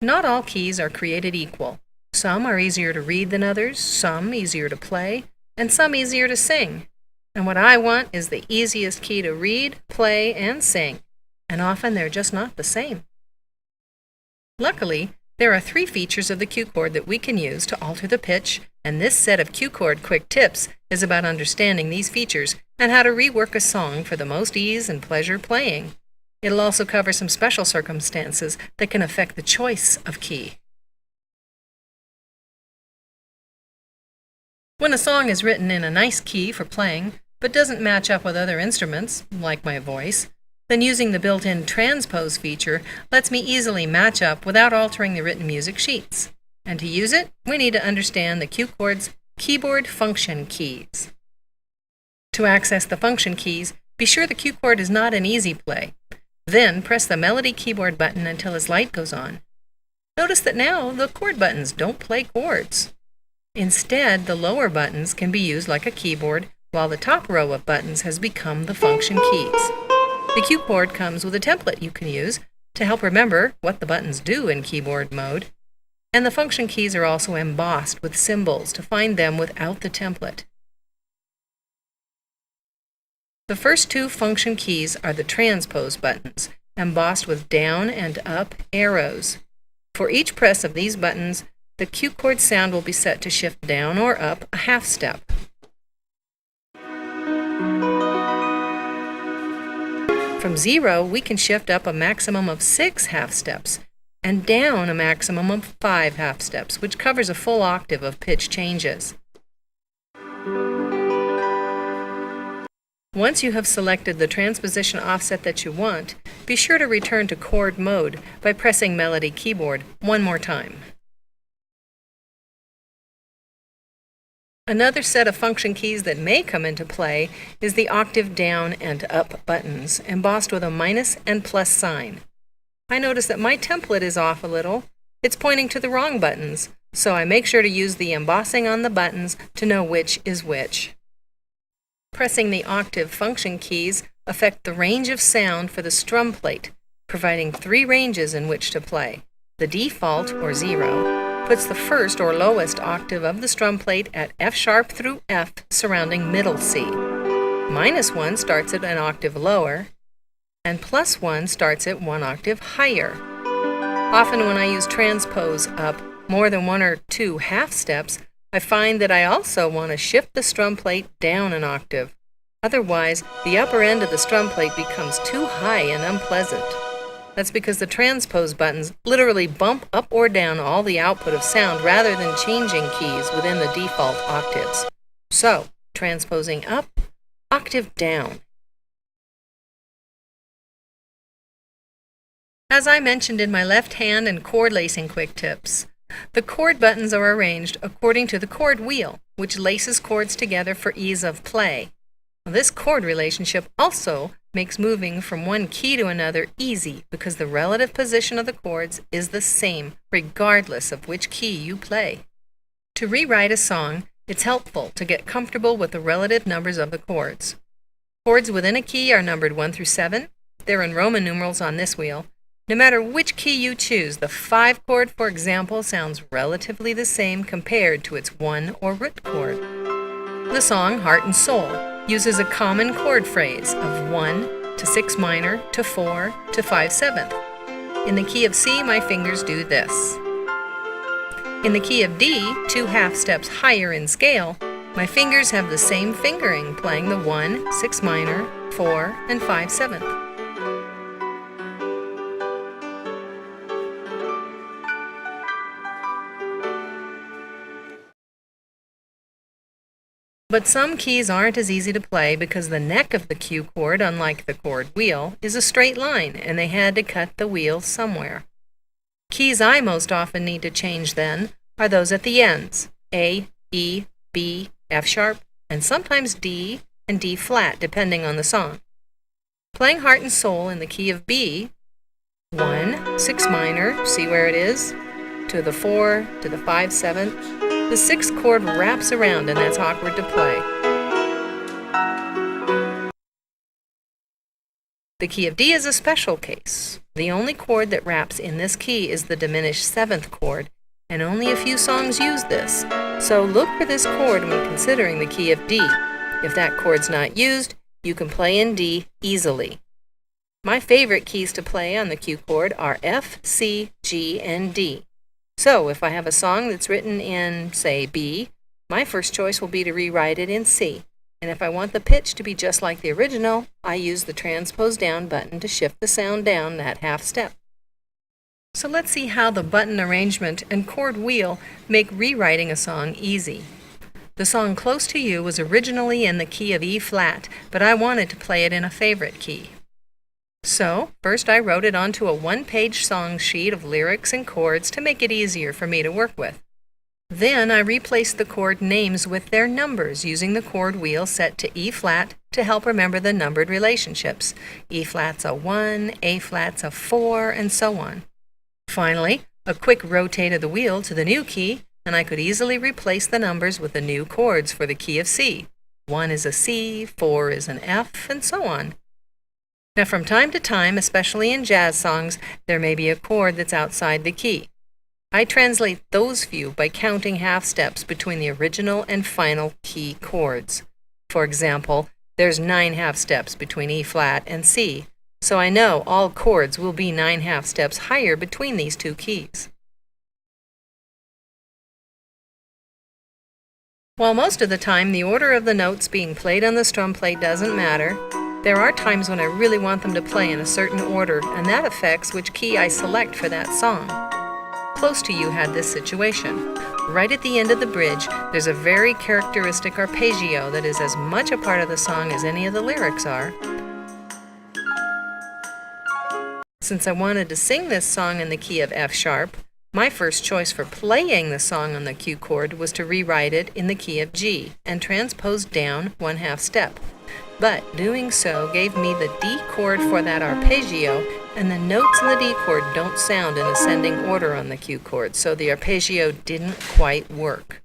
Not all keys are created equal. Some are easier to read than others, some easier to play, and some easier to sing. And what I want is the easiest key to read, play, and sing. And often they're just not the same. Luckily, there are 3 features of the Q-chord that we can use to alter the pitch, and this set of Q-chord quick tips is about understanding these features and how to rework a song for the most ease and pleasure playing. It'll also cover some special circumstances that can affect the choice of key. When a song is written in a nice key for playing, but doesn't match up with other instruments, like my voice, then using the built-in transpose feature lets me easily match up without altering the written music sheets. And to use it, we need to understand the Q-chord's keyboard function keys. To access the function keys, be sure the Q-chord is not an easy play. Then press the melody keyboard button until his light goes on. Notice that now the chord buttons don't play chords. Instead, the lower buttons can be used like a keyboard, while the top row of buttons has become the function keys. The Q-chord comes with a template you can use to help remember what the buttons do in keyboard mode, and the function keys are also embossed with symbols to find them without the template. The first 2 function keys are the transpose buttons, embossed with down and up arrows. For each press of these buttons, the Q-chord sound will be set to shift down or up a half step. From 0, we can shift up a maximum of 6 half steps and down a maximum of 5 half steps, which covers a full octave of pitch changes. Once you have selected the transposition offset that you want, be sure to return to chord mode by pressing melody keyboard one more time. Another set of function keys that may come into play is the octave down and up buttons, embossed with a minus and plus sign. I notice that my template is off a little. It's pointing to the wrong buttons, so I make sure to use the embossing on the buttons to know which is which. Pressing the octave function keys affect the range of sound for the strum plate, providing 3 ranges in which to play. The default, or 0, puts the first or lowest octave of the strum plate at F sharp through F surrounding middle C. -1 starts at an octave lower, and +1 starts at 1 octave higher. Often when I use transpose up more than 1 or 2 half steps, I find that I also want to shift the strum plate down an octave. Otherwise, the upper end of the strum plate becomes too high and unpleasant. That's because the transpose buttons literally bump up or down all the output of sound rather than changing keys within the default octaves. So, transposing up, octave down. As I mentioned in my left hand and chord lacing quick tips, the chord buttons are arranged according to the chord wheel, which laces chords together for ease of play. This chord relationship also makes moving from one key to another easy because the relative position of the chords is the same regardless of which key you play. To rewrite a song, it's helpful to get comfortable with the relative numbers of the chords. Chords within a key are numbered 1 through 7. They're in Roman numerals on this wheel. No matter which key you choose, the 5 chord, for example, sounds relatively the same compared to its 1 or root chord. The song Heart and Soul uses a common chord phrase of 1 to 6 minor to 4 to 5 seventh. In the key of C, my fingers do this. In the key of D, 2 half steps higher in scale, my fingers have the same fingering, playing the 1, 6 minor, 4, and 5 seventh. But some keys aren't as easy to play because the neck of the Q chord, unlike the chord wheel, is a straight line, and they had to cut the wheel somewhere. Keys I most often need to change then are those at the ends, A, E, B, F sharp, and sometimes D and D flat, depending on the song. Playing Heart and Soul in the key of B, 1, 6 minor, see where it is, to the 4, to the 5 seventh, the 6th chord wraps around and that's awkward to play. The key of D is a special case. The only chord that wraps in this key is the diminished 7th chord, and only a few songs use this. So look for this chord when considering the key of D. If that chord's not used, you can play in D easily. My favorite keys to play on the Q chord are F, C, G, and D. So if I have a song that's written in, say, B, my first choice will be to rewrite it in C. And if I want the pitch to be just like the original, I use the Transpose Down button to shift the sound down that half step. So let's see how the button arrangement and chord wheel make rewriting a song easy. The song Close to You was originally in the key of E flat, but I wanted to play it in a favorite key. So, first I wrote it onto a one-page song sheet of lyrics and chords to make it easier for me to work with. Then I replaced the chord names with their numbers using the chord wheel set to E flat to help remember the numbered relationships. E flat's a 1, A flat's a 4, and so on. Finally, a quick rotate of the wheel to the new key, and I could easily replace the numbers with the new chords for the key of C. 1 is a C, 4 is an F, and so on. Now from time to time, especially in jazz songs, there may be a chord that's outside the key. I translate those few by counting half steps between the original and final key chords. For example, there's 9 half steps between E flat and C, so I know all chords will be 9 half steps higher between these two keys. While most of the time the order of the notes being played on the strum plate doesn't matter, there are times when I really want them to play in a certain order, and that affects which key I select for that song. Close to You had this situation. Right at the end of the bridge, there's a very characteristic arpeggio that is as much a part of the song as any of the lyrics are. Since I wanted to sing this song in the key of F sharp, my first choice for playing the song on the Q chord was to rewrite it in the key of G and transpose down 1/2 step. But doing so gave me the D chord for that arpeggio, and the notes in the D chord don't sound in ascending order on the Q chord, so the arpeggio didn't quite work.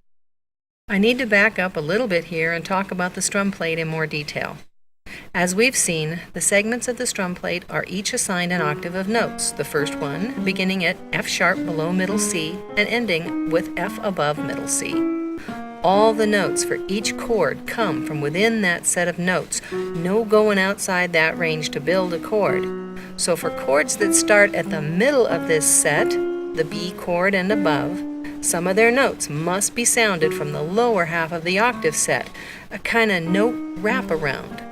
I need to back up a little bit here and talk about the strum plate in more detail. As we've seen, the segments of the strum plate are each assigned an octave of notes, the first one beginning at F sharp below middle C and ending with F above middle C. All the notes for each chord come from within that set of notes, no going outside that range to build a chord. So for chords that start at the middle of this set, the B chord and above, some of their notes must be sounded from the lower half of the octave set, a kind of note wraparound.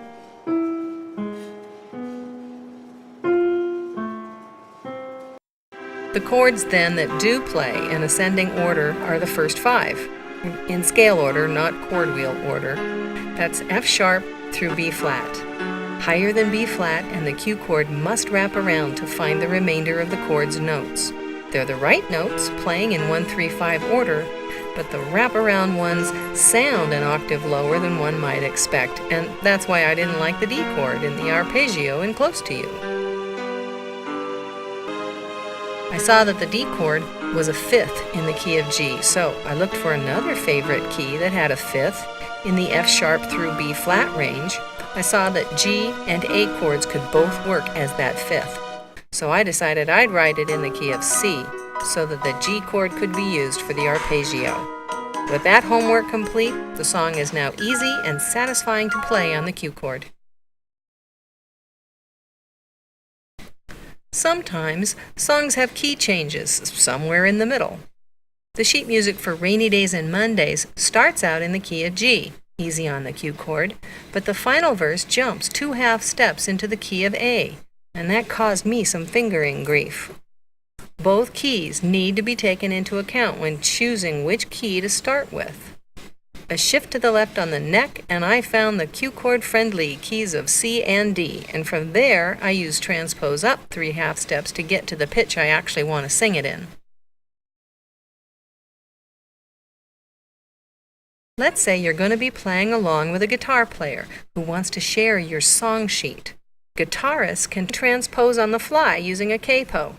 The chords then that do play in ascending order are the first 5. In scale order, not chord wheel order. That's F sharp through B flat. Higher than B flat, and the Q chord must wrap around to find the remainder of the chord's notes. They're the right notes, playing in 1-3-5 order, but the wraparound ones sound an octave lower than one might expect, and that's why I didn't like the D chord in the arpeggio in Close to You. I saw that the D chord was a 5th in the key of G, so I looked for another favorite key that had a 5th in the F sharp through B flat range. I saw that G and A chords could both work as that 5th, so I decided I'd write it in the key of C so that the G chord could be used for the arpeggio. With that homework complete, the song is now easy and satisfying to play on the Q chord. Sometimes, songs have key changes somewhere in the middle. The sheet music for Rainy Days and Mondays starts out in the key of G, easy on the Q chord, but the final verse jumps 2 half steps into the key of A, and that caused me some fingering grief. Both keys need to be taken into account when choosing which key to start with. A shift to the left on the neck, and I found the Q chord friendly keys of C and D, and from there I used transpose up 3 half steps to get to the pitch I actually want to sing it in. Let's say you're going to be playing along with a guitar player who wants to share your song sheet. Guitarists can transpose on the fly using a capo,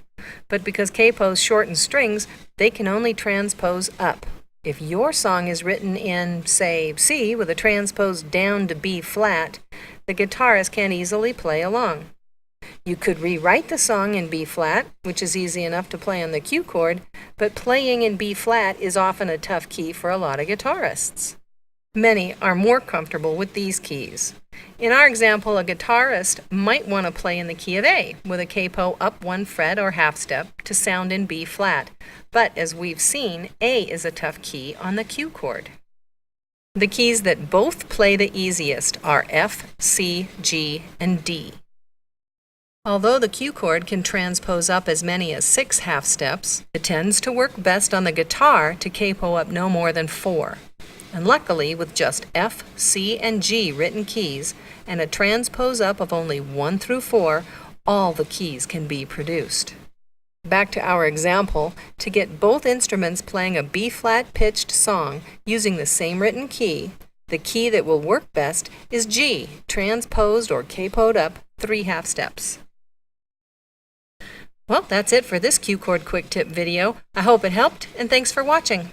but because capos shorten strings, they can only transpose up. If your song is written in, say, C with a transpose down to B flat, the guitarist can easily play along. You could rewrite the song in B flat, which is easy enough to play on the Q chord, but playing in B flat is often a tough key for a lot of guitarists. Many are more comfortable with these keys. In our example, a guitarist might want to play in the key of A with a capo up one fret or half step to sound in B flat, but as we've seen, A is a tough key on the Q chord. The keys that both play the easiest are F, C, G, and D. Although the Q chord can transpose up as many as 6 half steps, it tends to work best on the guitar to capo up no more than 4. And luckily, with just F, C, and G written keys and a transpose up of only 1 through 4, all the keys can be produced. Back to our example, to get both instruments playing a B-flat pitched song using the same written key, the key that will work best is G, transposed or capoed up 3 half steps. Well, that's it for this Q-chord quick tip video. I hope it helped, and thanks for watching.